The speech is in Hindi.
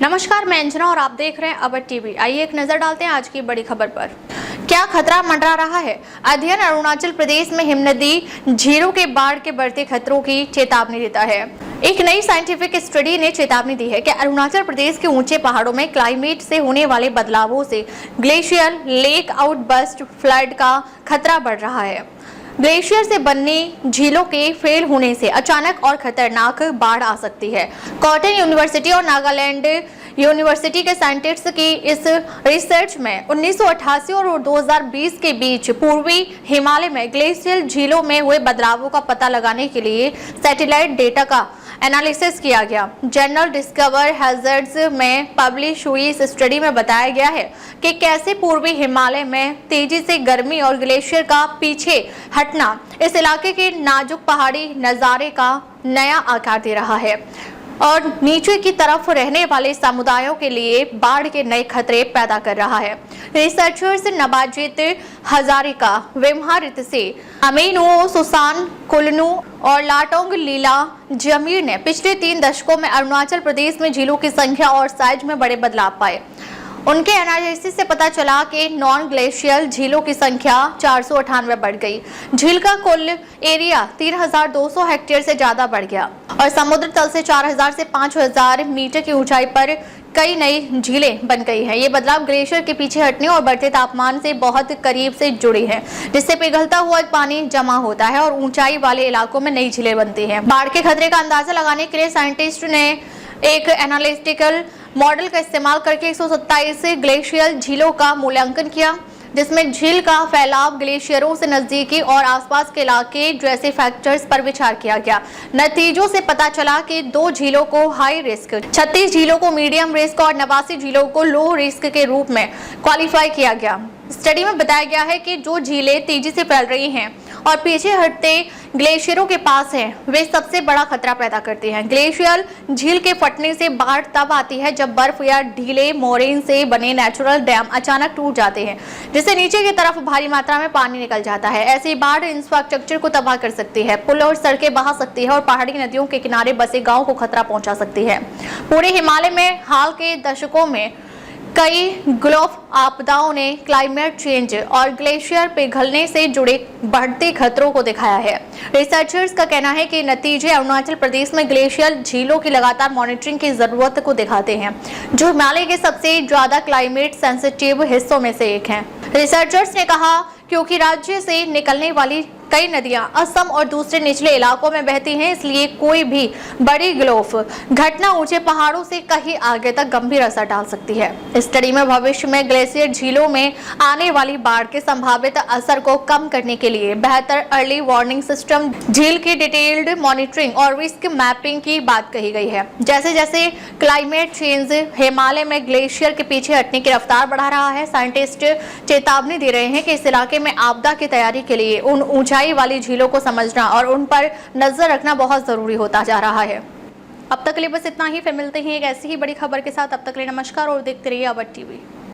नमस्कार, मैं अंजना और आप देख रहे हैं अवध टीवी। आइए एक नजर डालते हैं आज की बड़ी खबर पर। क्या खतरा मंडरा रहा है? अध्ययन अरुणाचल प्रदेश में हिमनदी झीलों के बाढ़ के बढ़ते खतरों की चेतावनी देता है। एक नई साइंटिफिक स्टडी ने चेतावनी दी है कि अरुणाचल प्रदेश के ऊंचे पहाड़ों में क्लाइमेट से होने वाले बदलावों से ग्लेशियर लेक आउटबर्स्ट फ्लड का खतरा बढ़ रहा है। ग्लेशियर से बनने झीलों के फेल होने से अचानक और खतरनाक बाढ़ आ सकती है। कॉटन यूनिवर्सिटी और नागालैंड यूनिवर्सिटी के साइंटिस्ट्स की इस रिसर्च में 1988 और 2020 के बीच पूर्वी हिमालय में ग्लेशियल झीलों में हुए बदलावों का पता लगाने के लिए सैटेलाइट डेटा का एनालिसिस किया गया। जर्नल डिस्कवर हैजर्ड्स में पब्लिश हुई इस स्टडी में बताया गया है कि कैसे पूर्वी हिमालय में तेजी से गर्मी और ग्लेशियर का पीछे हटना इस इलाके के नाजुक पहाड़ी नजारे का नया आकार दे रहा है और नीचे की तरफ रहने वाले समुदायों के लिए बाढ़ के नए खतरे पैदा कर रहा है। रिसर्चर्स नबाजित हजारिका, विमहा रितसे, अमीनुओ, सुसान कुलनू और लाटोंग लीला जमीर ने पिछले 3 दशकों में अरुणाचल प्रदेश में झीलों की संख्या और साइज में बड़े बदलाव पाए। उनके एनालिसिस से पता चला कि नॉन ग्लेशियल झीलों की संख्या 498 बढ़ गई। झील का कुल एरिया 3,200 हेक्टेयर से ज्यादा बढ़ गया और समुद्र तल से 4,000 से 5,000 मीटर की ऊंचाई पर कई नई झीलें बन गई हैं। ये बदलाव ग्लेशियर के पीछे हटने और बढ़ते तापमान से बहुत करीब से जुड़े हैं, जिससे पिघलता हुआ पानी जमा होता है और ऊंचाई वाले इलाकों में नई झीलें बनती हैं। बाढ़ के खतरे का अंदाजा लगाने के लिए साइंटिस्ट ने एक एनालिटिकल मॉडल का इस्तेमाल करके 127 ग्लेशियल झीलों का मूल्यांकन किया, जिसमें झील का फैलाव, ग्लेशियरों से नजदीकी और आसपास के इलाके जैसे फैक्टर्स पर विचार किया गया। नतीजों से पता चला कि 2 झीलों को हाई रिस्क, 36 झीलों को मीडियम रिस्क और 89 झीलों को लो रिस्क के रूप में क्वालिफाई किया गया। स्टडी में बताया गया है कि जो झीलें तेजी से फैल रही हैं और पीछे हटते ग्लेशियरों के पास हैं, वे सबसे बड़ा खतरा पैदा करती हैं। ग्लेशियर झील के फटने से बाढ़ तब आती है जब बर्फ या ढीले मोरेन से बने नेचुरल डैम अचानक टूट जाते हैं, जिससे नीचे की तरफ भारी मात्रा में पानी निकल जाता है। ऐसी बाढ़ इंफ्रास्ट्रक्चर को तबाह कर सकती है, पुल और सड़कें बहा सकती है और पहाड़ी नदियों के किनारे बसे गाँव को खतरा पहुंचा सकती है। पूरे हिमालय में हाल के दशकों में कई ग्लोबल आपदाओं ने क्लाइमेट चेंज और ग्लेशियर पिघलने से जुड़े बढ़ते खतरों को दिखाया है। रिसर्चर्स का कहना है कि नतीजे अरुणाचल प्रदेश में ग्लेशियर झीलों की लगातार मॉनिटरिंग की जरूरत को दिखाते हैं, जो हिमालय के सबसे ज्यादा क्लाइमेट सेंसिटिव हिस्सों में से एक है। रिसर्चर्स ने कहा क्योंकि राज्य से निकलने वाली कई नदियां असम और दूसरे निचले इलाकों में बहती हैं, इसलिए कोई भी बड़ी ग्लोबल घटना ऊंचे पहाड़ों से कहीं आगे तक गंभीर असर डाल सकती है। इस स्टडी में भविष्य में ग्लेशियर झीलों में आने वाली बाढ़ के संभावित असर को कम करने के लिए बेहतर अर्ली वार्निंग सिस्टम, झील की डिटेल्ड मॉनिटरिंग और रिस्क मैपिंग की बात कही गई है। जैसे जैसे क्लाइमेट चेंज हिमालय में ग्लेशियर के पीछे हटने की रफ्तार बढ़ा रहा है, साइंटिस्ट चेतावनी दे रहे हैं कि इस इलाके में आपदा की तैयारी के लिए उन ऊंचाई वाली झीलों को समझना और उन पर नजर रखना बहुत जरूरी होता जा रहा है। अब तक के लिए बस इतना ही, फिर मिलते हैं एक ऐसी ही बड़ी खबर के साथ। अब तक के लिए नमस्कार और देखते रहिए अवध टीवी।